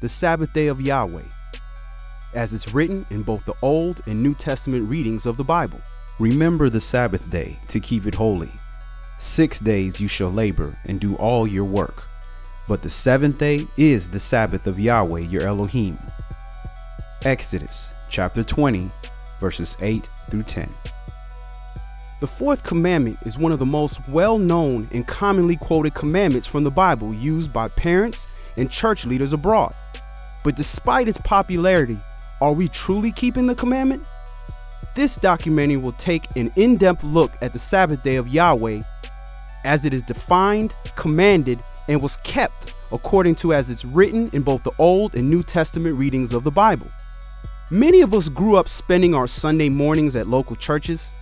the Sabbath day of Yahweh, as it's written in both the Old and New Testament readings of the Bible. Remember the Sabbath day to keep it holy. 6 days you shall labor and do all your work, but the seventh day is the Sabbath of Yahweh your Elohim. Exodus chapter 20, verses 8 through 10. The fourth commandment is one of the most well-known and commonly quoted commandments from the Bible used by parents and church leaders abroad. But despite its popularity, are we truly keeping the commandment? This documentary will take an in-depth look at the Sabbath day of Yahweh as it is defined, commanded, and was kept according to as it's written in both the Old and New Testament readings of the Bible. Many of us grew up spending our Sunday mornings at local churches.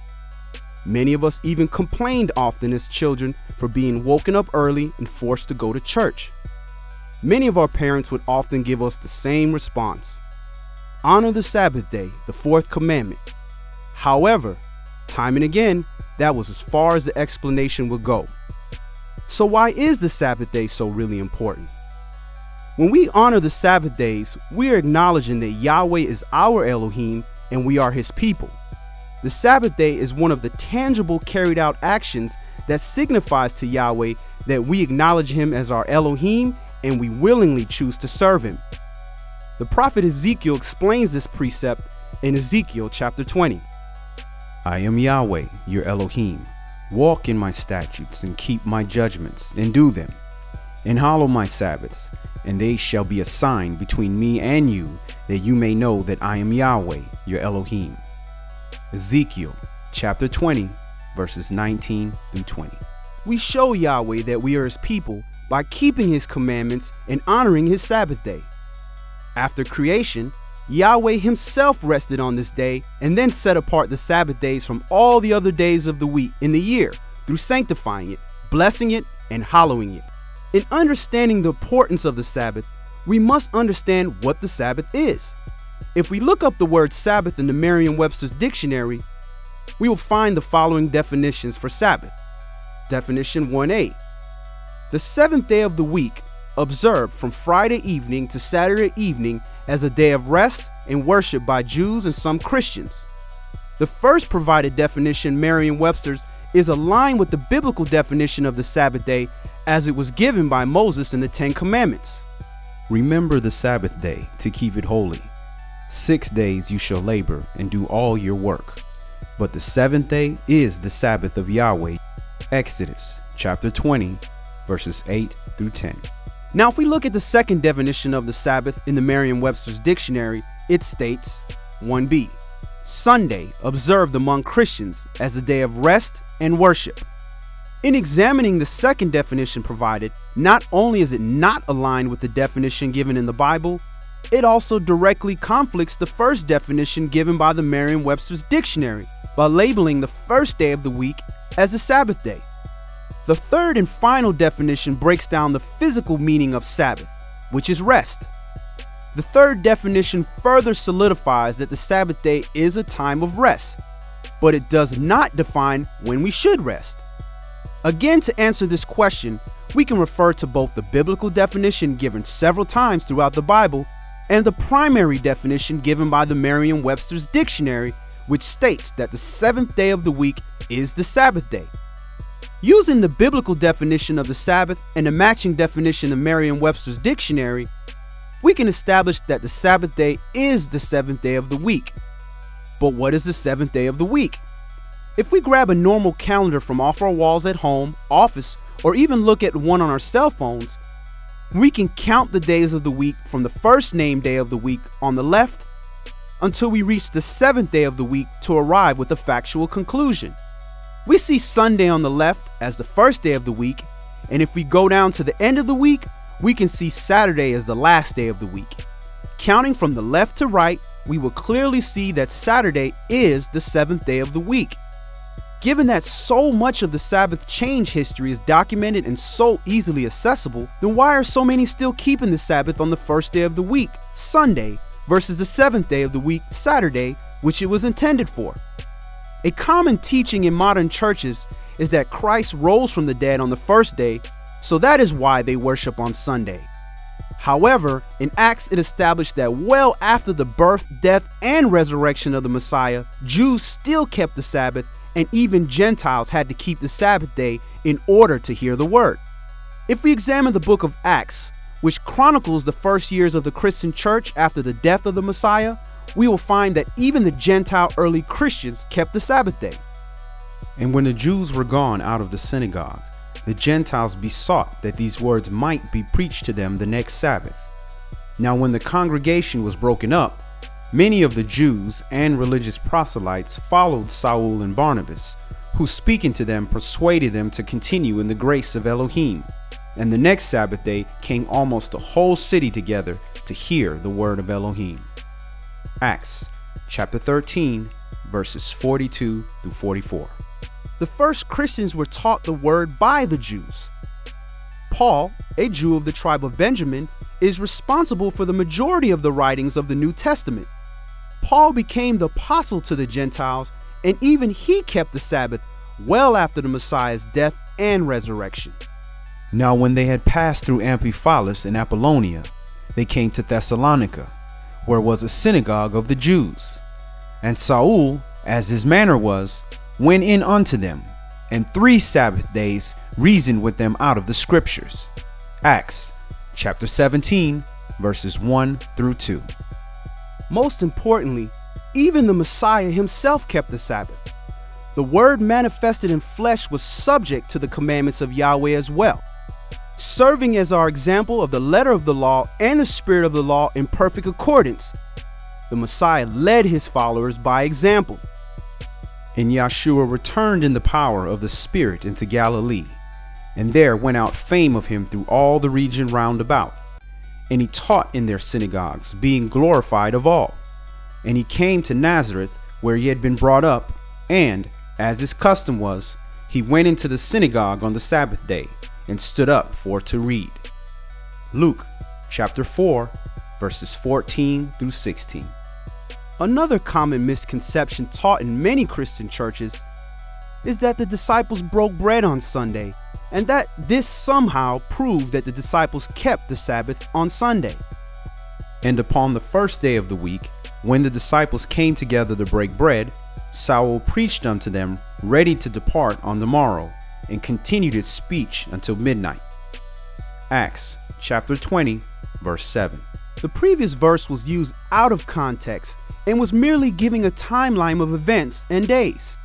Many of us even complained often as children for being woken up early and forced to go to church. Many of our parents would often give us the same response: honor the Sabbath day, the fourth commandment. However, time and again, that was as far as the explanation would go. So why is the Sabbath day so really important? When we honor the Sabbath days, we are acknowledging that Yahweh is our Elohim and we are his people. The Sabbath day is one of the tangible carried out actions that signifies to Yahweh that we acknowledge him as our Elohim and we willingly choose to serve him. The prophet Ezekiel explains this precept in Ezekiel chapter 20. I am Yahweh, your Elohim. Walk in my statutes and keep my judgments and do them, and hallow my Sabbaths, and they shall be a sign between me and you, that you may know that I am Yahweh, your Elohim. Ezekiel chapter 20, verses 19 through 20. We show Yahweh that we are his people by keeping his commandments and honoring his Sabbath day. After creation, Yahweh himself rested on this day and then set apart the Sabbath days from all the other days of the week in the year through sanctifying it, blessing it, and hallowing it. In understanding the importance of the Sabbath, we must understand what the Sabbath is. If we look up the word Sabbath in the Merriam-Webster's dictionary, we will find the following definitions for Sabbath. Definition 1a. The seventh day of the week, observed from Friday evening to Saturday evening as a day of rest and worship by Jews and some Christians. The first provided definition, Merriam-Webster's, is aligned with the biblical definition of the Sabbath day as it was given by Moses in the Ten Commandments. Remember the Sabbath day to keep it holy. 6 days you shall labor and do all your work, but the seventh day is the Sabbath of Yahweh. Exodus chapter 20, verses 8 through 10. Now, if we look at the second definition of the Sabbath in the Merriam-Webster's dictionary, it states 1b. Sunday, observed among Christians as a day of rest and worship. In examining the second definition provided, not only is it not aligned with the definition given in the Bible, it also directly conflicts the first definition given by the Merriam-Webster's dictionary by labeling the first day of the week as a Sabbath day. The third and final definition breaks down the physical meaning of Sabbath, which is rest. The third definition further solidifies that the Sabbath day is a time of rest, but it does not define when we should rest. Again, to answer this question, we can refer to both the biblical definition given several times throughout the Bible and the primary definition given by the Merriam-Webster's dictionary, which states that the seventh day of the week is the Sabbath day. Using the biblical definition of the Sabbath and the matching definition of Merriam-Webster's dictionary, we can establish that the Sabbath day is the seventh day of the week. But what is the seventh day of the week? If we grab a normal calendar from off our walls at home, office, or even look at one on our cell phones, we can count the days of the week from the first named day of the week on the left until we reach the seventh day of the week to arrive with a factual conclusion. We see Sunday on the left as the first day of the week, and if we go down to the end of the week, we can see Saturday as the last day of the week. Counting from the left to right, we will clearly see that Saturday is the seventh day of the week. Given that so much of the Sabbath change history is documented and so easily accessible, then why are so many still keeping the Sabbath on the first day of the week, Sunday, versus the seventh day of the week, Saturday, which it was intended for? A common teaching in modern churches is that Christ rose from the dead on the first day, so that is why they worship on Sunday. However, in Acts it established that well after the birth, death, and resurrection of the Messiah, Jews still kept the Sabbath, and even Gentiles had to keep the Sabbath day in order to hear the word. If we examine the book of Acts, which chronicles the first years of the Christian church after the death of the Messiah, we will find that even the Gentile early Christians kept the Sabbath day. And when the Jews were gone out of the synagogue, the Gentiles besought that these words might be preached to them the next Sabbath. Now when the congregation was broken up, many of the Jews and religious proselytes followed Saul and Barnabas, who speaking to them persuaded them to continue in the grace of Elohim. And the next Sabbath day came almost the whole city together to hear the word of Elohim. Acts chapter 13, verses 42 through 44. The first Christians were taught the word by the Jews. Paul, a Jew of the tribe of Benjamin, is responsible for the majority of the writings of the New Testament. Paul became the apostle to the Gentiles, and even he kept the Sabbath well after the Messiah's death and resurrection. Now when they had passed through Amphipolis and Apollonia, they came to Thessalonica, where was a synagogue of the Jews. And Saul, as his manner was, went in unto them, and 3 Sabbath days reasoned with them out of the Scriptures. Acts chapter 17, verses 1 through 2. Most importantly, even the Messiah himself kept the Sabbath. The Word manifested in flesh was subject to the commandments of Yahweh as well, serving as our example of the letter of the law and the spirit of the law in perfect accordance. The Messiah led his followers by example. And Yahshua returned in the power of the Spirit into Galilee, and there went out fame of him through all the region round about. And he taught in their synagogues, being glorified of all. And he came to Nazareth, where he had been brought up, and, as his custom was, he went into the synagogue on the Sabbath day, and stood up for to read. Luke chapter 4, verses 14 through 16. Another common misconception taught in many Christian churches is that the disciples broke bread on Sunday, and that this somehow proved that the disciples kept the Sabbath on Sunday. And upon the first day of the week, when the disciples came together to break bread, Saul preached unto them, ready to depart on the morrow, and continued his speech until midnight. Acts chapter 20, verse 7. The previous verse was used out of context and was merely giving a timeline of events and days.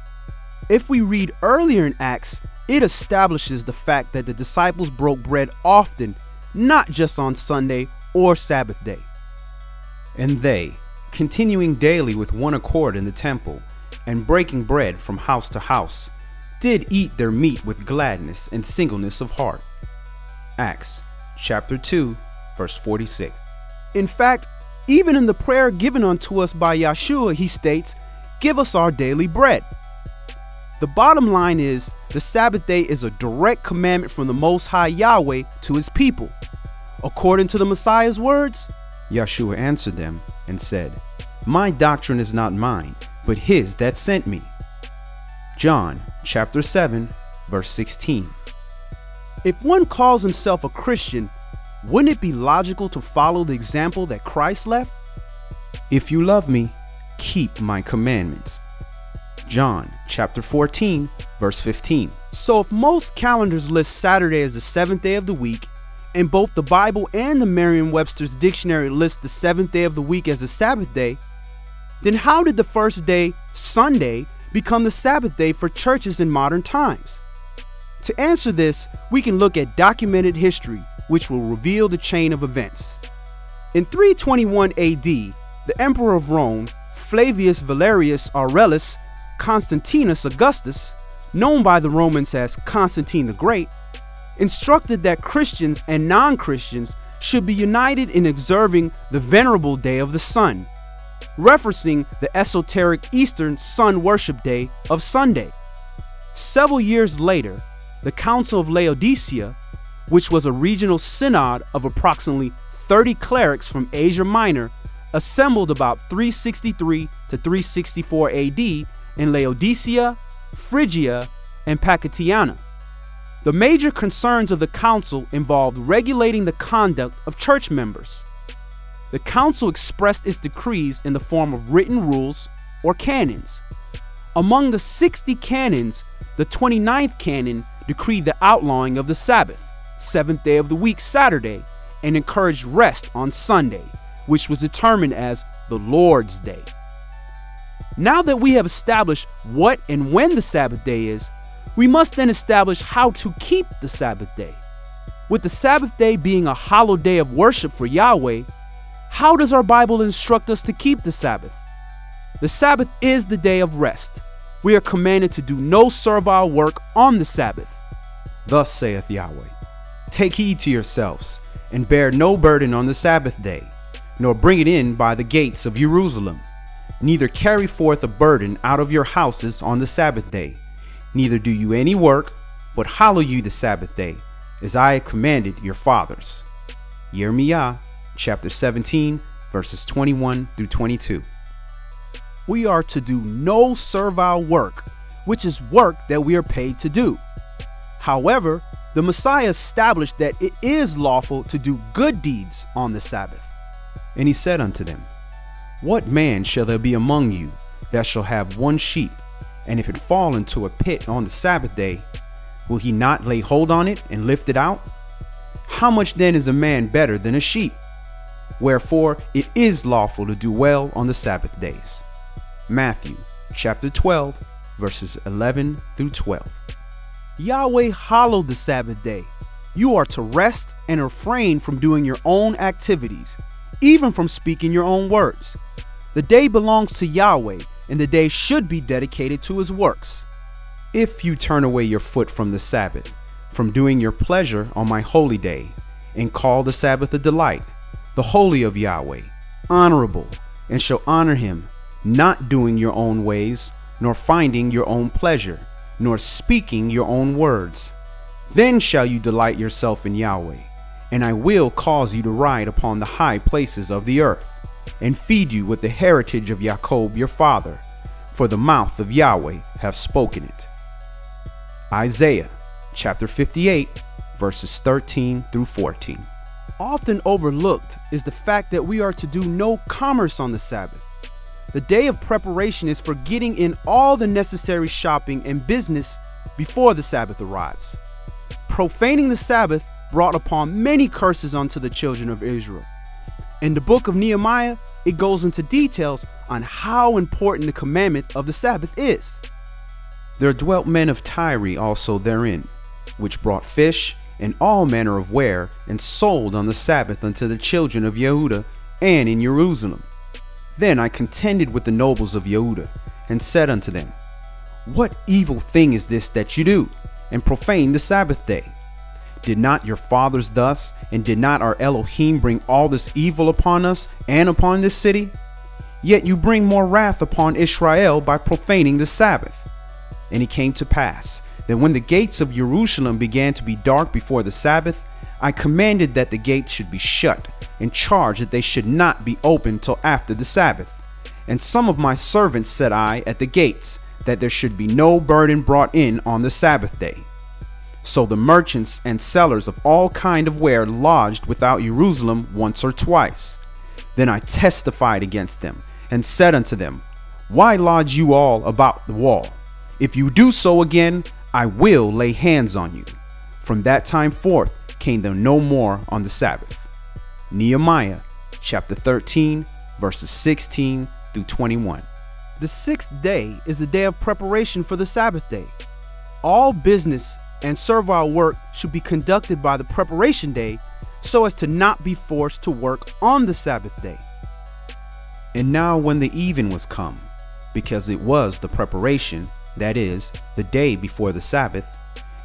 If we read earlier in Acts, it establishes the fact that the disciples broke bread often, not just on Sunday or Sabbath day. And they, continuing daily with one accord in the temple, and breaking bread from house to house, did eat their meat with gladness and singleness of heart. Acts chapter 2, verse 46. In fact, even in the prayer given unto us by Yahshua, he states, "Give us our daily bread." The bottom line is, the Sabbath day is a direct commandment from the Most High Yahweh to his people. According to the Messiah's words, Yahshua answered them and said, My doctrine is not mine, but his that sent me. John chapter 7, verse 16. If one calls himself a Christian, wouldn't it be logical to follow the example that Christ left? If you love me, keep my commandments. John chapter 14, verse 15. So if most calendars list Saturday as the 7th day of the week, and both the Bible and the Merriam-Webster's dictionary list the 7th day of the week as a Sabbath day, then how did the first day, Sunday, become the Sabbath day for churches in modern times? To answer this, we can look at documented history, which will reveal the chain of events. In 321 AD, the Emperor of Rome, Flavius Valerius Aurelius Constantinus Augustus, known by the Romans as Constantine the Great, instructed that Christians and non-Christians should be united in observing the venerable day of the sun, referencing the esoteric Eastern sun worship day of Sunday. Several years later, the Council of Laodicea, which was a regional synod of approximately 30 clerics from Asia Minor, assembled about 363 to 364 AD in Laodicea, Phrygia, and Pakitiana. The major concerns of the council involved regulating the conduct of church members. The council expressed its decrees in the form of written rules or canons. Among the 60 canons, the 29th canon decreed the outlawing of the Sabbath, seventh day of the week, Saturday, and encouraged rest on Sunday, which was determined as the Lord's Day. Now that we have established what and when the Sabbath day is, we must then establish how to keep the Sabbath day. With the Sabbath day being a hollow day of worship for Yahweh, how does our Bible instruct us to keep the Sabbath? The Sabbath is the day of rest. We are commanded to do no servile work on the Sabbath. Thus saith Yahweh, take heed to yourselves, and bear no burden on the Sabbath day, nor bring it in by the gates of Jerusalem. Neither carry forth a burden out of your houses on the Sabbath day. Neither do you any work, but hallow you the Sabbath day, as I had commanded your fathers. Jeremiah chapter 17, verses 21 through 22. We are to do no servile work, which is work that we are paid to do. However, the Messiah established that it is lawful to do good deeds on the Sabbath. And he said unto them, what man shall there be among you that shall have one sheep, and if it fall into a pit on the Sabbath day, will he not lay hold on it and lift it out? How much then is a man better than a sheep? Wherefore it is lawful to do well on the Sabbath days. Matthew chapter 12, verses 11 through 12. Yahweh hallowed the Sabbath day. You are to rest and refrain from doing your own activities, even from speaking your own words. The day belongs to Yahweh, and the day should be dedicated to his works. If you turn away your foot from the Sabbath, from doing your pleasure on my holy day, and call the Sabbath a delight, the holy of Yahweh, honorable, and shall honor him, not doing your own ways, nor finding your own pleasure, nor speaking your own words, then shall you delight yourself in Yahweh, and I will cause you to ride upon the high places of the earth, and feed you with the heritage of Jacob your father, for the mouth of Yahweh hath spoken it. Isaiah chapter 58, verses 13 through 14. Often overlooked is the fact that we are to do no commerce on the Sabbath. The day of preparation is for getting in all the necessary shopping and business before the Sabbath arrives. Profaning the Sabbath brought upon many curses unto the children of Israel. In the book of Nehemiah, it goes into details on how important the commandment of the Sabbath is. There dwelt men of Tyre also therein, which brought fish and all manner of ware, and sold on the Sabbath unto the children of Yehudah and in Jerusalem. Then I contended with the nobles of Yehudah, and said unto them, what evil thing is this that you do, and profane the Sabbath day? Did not your fathers thus, and did not our Elohim bring all this evil upon us and upon this city? Yet you bring more wrath upon Israel by profaning the Sabbath. And it came to pass that when the gates of Jerusalem began to be dark before the Sabbath, I commanded that the gates should be shut, and charged that they should not be opened till after the Sabbath. And some of my servants set I at the gates, that there should be no burden brought in on the Sabbath day. So the merchants and sellers of all kind of ware lodged without Jerusalem once or twice. Then I testified against them, and said unto them, why lodge you all about the wall? If you do so again, I will lay hands on you. From that time forth came there no more on the Sabbath. Nehemiah chapter 13, verses 16 through 21. The sixth day is the day of preparation for the Sabbath day. All business and servile work should be conducted by the preparation day, so as to not be forced to work on the Sabbath day. And now when the even was come, because it was the preparation, that is, the day before the Sabbath,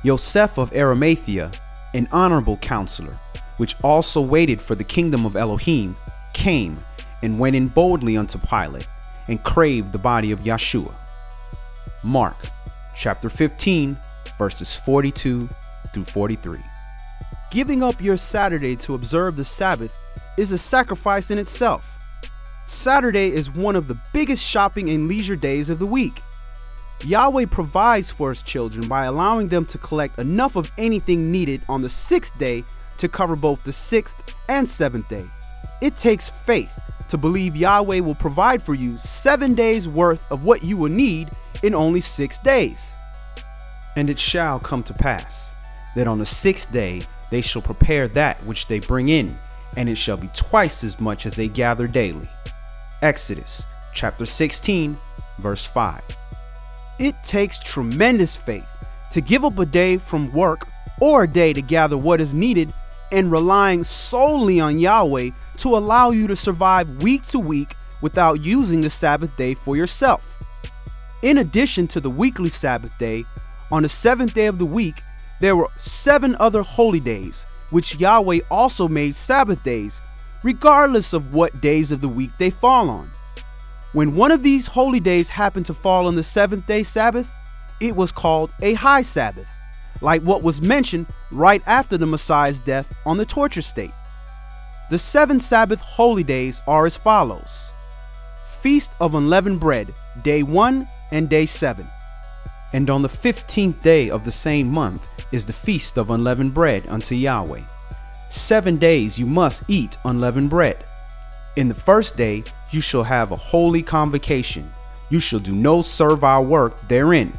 Joseph of Arimathea, an honorable counselor, which also waited for the kingdom of Elohim, came and went in boldly unto Pilate, and craved the body of Yeshua. Mark chapter 15, verses 42 through 43. Giving up your Saturday to observe the Sabbath is a sacrifice in itself. Saturday is one of the biggest shopping and leisure days of the week. Yahweh provides for his children by allowing them to collect enough of anything needed on the 6th day to cover both the 6th and 7th day. It takes faith to believe Yahweh will provide for you 7 days worth of what you will need in only 6 days. And it shall come to pass that on the 6th day they shall prepare that which they bring in, and it shall be twice as much as they gather daily. Exodus chapter 16, verse 5. It takes tremendous faith to give up a day from work or a day to gather what is needed and relying solely on Yahweh to allow you to survive week to week without using the Sabbath day for yourself. In addition to the weekly Sabbath day, on the 7th day of the week, there were 7 other holy days, which Yahweh also made Sabbath days, regardless of what days of the week they fall on. When one of these holy days happened to fall on the 7th day Sabbath, it was called a high Sabbath, like what was mentioned right after the Messiah's death on the torture stake. The 7 Sabbath holy days are as follows: Feast of Unleavened Bread, day 1 and day 7. And on the 15th day of the same month is the Feast of Unleavened Bread unto Yahweh. 7 days you must eat unleavened bread. In the first day you shall have a holy convocation. You shall do no servile work therein,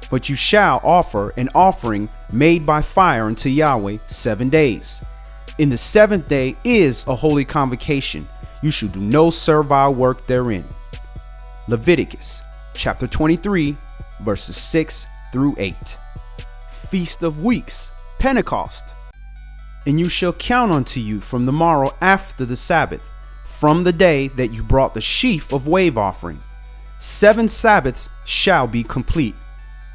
but you shall offer an offering made by fire unto Yahweh 7 days. In the 7th day is a holy convocation. You shall do no servile work therein. Leviticus chapter 23, verses 6 through 8. Feast of Weeks, Pentecost. And you shall count unto you from the morrow after the Sabbath, from the day that you brought the sheaf of wave offering. 7 Sabbaths shall be complete.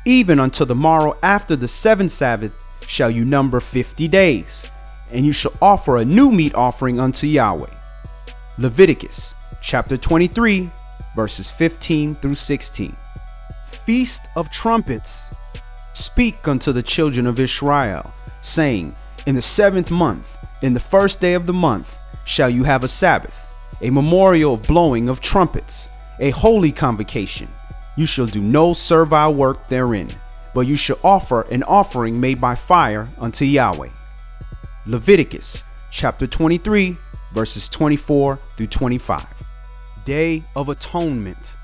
Even until the morrow after the 7th Sabbath shall you number 50 days, and you shall offer a new meat offering unto Yahweh. Leviticus chapter 23, verses 15 through 16. Feast of Trumpets. Speak unto the children of Israel, saying, In the 7th month, in the 1st day of the month, shall you have a Sabbath, a memorial of blowing of trumpets, a holy convocation. You shall do no servile work therein, but you shall offer an offering made by fire unto Yahweh. Leviticus chapter 23, verses 24 through 25. Day of Atonement.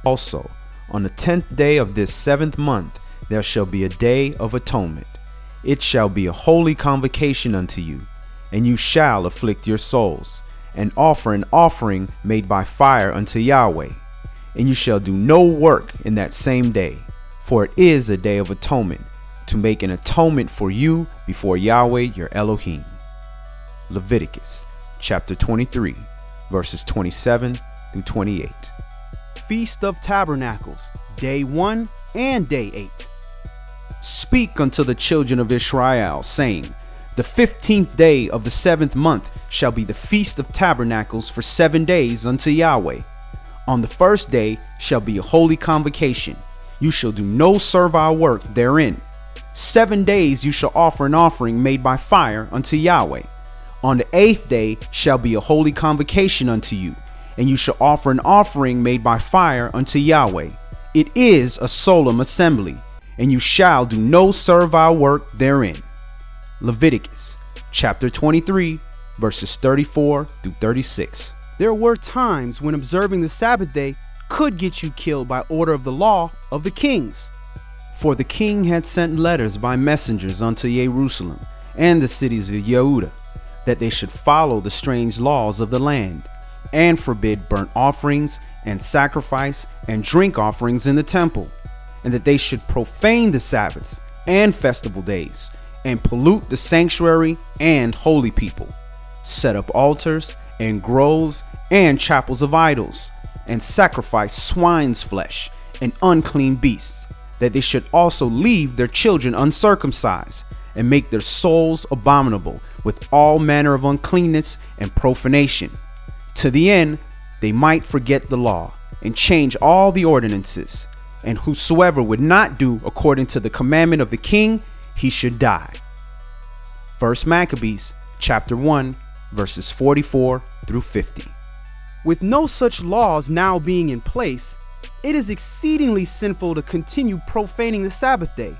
Also, on the 10th day of this 7th month, there shall be a day of atonement. It shall be a holy convocation unto you, and you shall afflict your souls, and offer an offering made by fire unto Yahweh. And you shall do no work in that same day, for it is a day of atonement, to make an atonement for you before Yahweh your Elohim. Leviticus chapter 23, verses 27 through 28. Feast of Tabernacles, day 1 and day 8. Speak unto the children of Israel, saying, The 15th day of the 7th month shall be the Feast of Tabernacles for 7 days unto Yahweh. On the 1st day shall be a holy convocation. You shall do no servile work therein. 7 days you shall offer an offering made by fire unto Yahweh. On the 8th day shall be a holy convocation unto you, and you shall offer an offering made by fire unto Yahweh. It is a solemn assembly, and you shall do no servile work therein. Leviticus chapter 23, verses 34 through 36. There were times when observing the Sabbath day could get you killed by order of the law of the kings. For the king had sent letters by messengers unto Jerusalem and the cities of Yehudah, that they should follow the strange laws of the land, and forbid burnt offerings and sacrifice and drink offerings in the temple, and that they should profane the Sabbaths and festival days, and pollute the sanctuary and holy people, set up altars and groves and chapels of idols, and sacrifice swine's flesh and unclean beasts, that they should also leave their children uncircumcised, and make their souls abominable with all manner of uncleanness and profanation, to the end they might forget the law, and change all the ordinances. And whosoever would not do according to the commandment of the king, he should die. 1 Maccabees chapter 1, verses 44 through 50. With no such laws now being in place, It is exceedingly sinful to continue profaning the Sabbath day.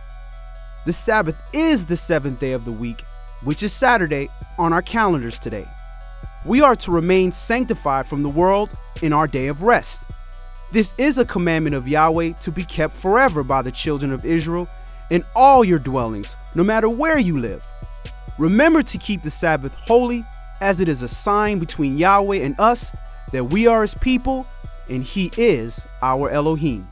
The Sabbath is the seventh day of the week, which is Saturday on our calendars today. We are to remain sanctified from the world in our day of rest. This is a commandment of Yahweh to be kept forever by the children of Israel in all your dwellings, no matter where you live. Remember to keep the Sabbath holy, as it is a sign between Yahweh and us that we are his people and he is our Elohim.